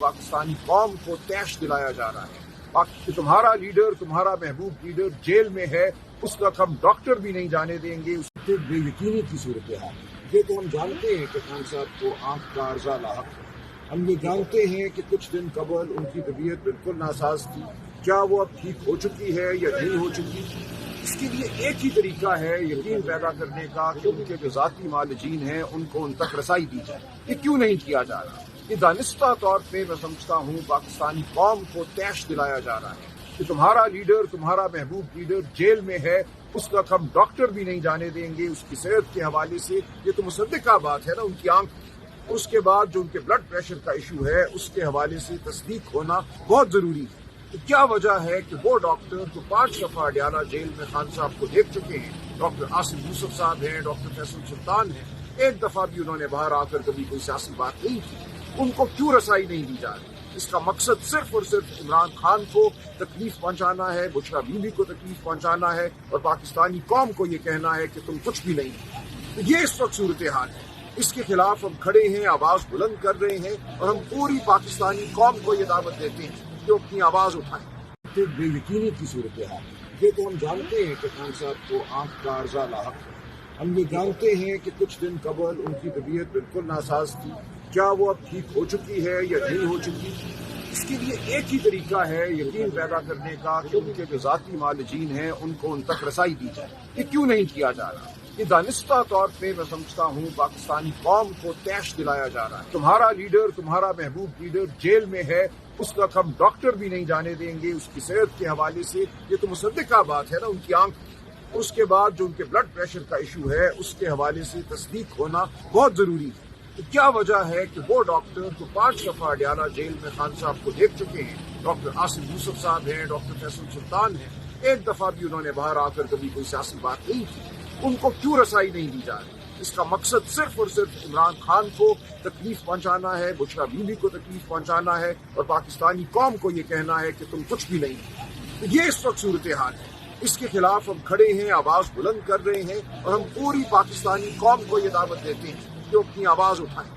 پاکستانی قوم کو تیش دلایا جا رہا ہے کہ تمہارا لیڈر، تمہارا محبوب لیڈر جیل میں ہے، اس کا ہم ڈاکٹر بھی نہیں جانے دیں گے. اس سے بے یقینی کی صورتحال. یہ تو ہم جانتے ہیں کہ خان صاحب کو آنکھ کا عرضہ لاحق ہے. ہم یہ جانتے ہیں کہ کچھ دن قبل ان کی طبیعت بالکل ناساز تھی. کیا وہ اب ٹھیک ہو چکی ہے یا نہیں ہو چکی؟ اس کے لیے ایک ہی طریقہ ہے یقین پیدا کرنے کا کہ ان کے جو ذاتی معالجین ہیں ان کو ان تک رسائی دی جائے. یہ کیوں نہیں کیا جا رہا؟ یہ دانستہ طور پہ میں سمجھتا ہوں پاکستانی قوم کو تیش دلایا جا رہا ہے کہ تمہارا لیڈر، تمہارا محبوب لیڈر جیل میں ہے، اس کا ہم ڈاکٹر بھی نہیں جانے دیں گے. اس کی صحت کے حوالے سے یہ تو مصدقہ بات ہے نا، ان کی آنکھ. اس کے بعد جو ان کے بلڈ پریشر کا ایشو ہے اس کے حوالے سے تصدیق ہونا بہت ضروری ہے. تو کیا وجہ ہے کہ وہ ڈاکٹر جو 5 دفعہ اڈیالہ جیل میں خان صاحب کو دیکھ چکے ہیں، ڈاکٹر آصف یوسف صاحب ہیں، ڈاکٹر فیصل سلطان ہیں، ایک دفعہ بھی انہوں نے باہر آ کر کبھی کوئی سیاسی بات نہیں کی، ان کو کیوں رسائی نہیں دی جا رہی؟ اس کا مقصد صرف اور صرف عمران خان کو تکلیف پہنچانا ہے، بشریٰ بیوی کو تکلیف پہنچانا ہے اور پاکستانی قوم کو یہ کہنا ہے کہ تم کچھ بھی نہیں. تو یہ اس وقت صورتحال ہے. اس کے خلاف ہم کھڑے ہیں، آواز بلند کر رہے ہیں اور ہم پوری پاکستانی قوم کو یہ دعوت دیتے ہیں کہ اپنی آواز اٹھائیں. بے یقینی کی صورتحال. یہ تو ہم جانتے ہیں کہ خان صاحب کو آنکھ کا عرضہ لاحق ہے. ہم یہ جانتے ہیں کہ کچھ دن قبل ان کی طبیعت بالکل ناساز تھی. کیا وہ اب ٹھیک ہو چکی ہے یا نہیں ہو چکی؟ اس کے لیے ایک ہی طریقہ ہے یقین پیدا کرنے کا کہ ان کے جو ذاتی معالجین ہیں ان کو ان تک رسائی دی جائے. یہ کیوں نہیں کیا جا رہا؟ یہ دانستہ طور پہ میں سمجھتا ہوں پاکستانی قوم کو تیش دلایا جا رہا ہے. تمہارا لیڈر، تمہارا محبوب لیڈر جیل میں ہے، اس کا ہم ڈاکٹر بھی نہیں جانے دیں گے. اس کی صحت کے حوالے سے یہ تو مصدقہ بات ہے نا، ان کی آنکھ. اس کے بعد جو ان کے بلڈ پریشر کا ایشو ہے اس کے حوالے سے تصدیق ہونا بہت ضروری ہے. تو کیا وجہ ہے کہ وہ ڈاکٹر جو 5 دفعہ اڈیالہ جیل میں خان صاحب کو دیکھ چکے ہیں، ڈاکٹر آصف یوسف صاحب ہیں، ڈاکٹر فیصل سلطان ہیں، ایک دفعہ بھی انہوں نے باہر آ کر کبھی کوئی سیاسی بات نہیں کی، ان کو کیوں رسائی نہیں دی جا رہی؟ اس کا مقصد صرف اور صرف عمران خان کو تکلیف پہنچانا ہے، بشریٰ بیوی کو تکلیف پہنچانا ہے اور پاکستانی قوم کو یہ کہنا ہے کہ تم کچھ بھی نہیں. تو یہ اس وقت صورتحال ہے. اس کے خلاف ہم کھڑے ہیں، آواز بلند کر رہے ہیں اور ہم پوری پاکستانی قوم کو یہ دعوت دیتے ہیں کہ اپنی آواز اٹھائیں.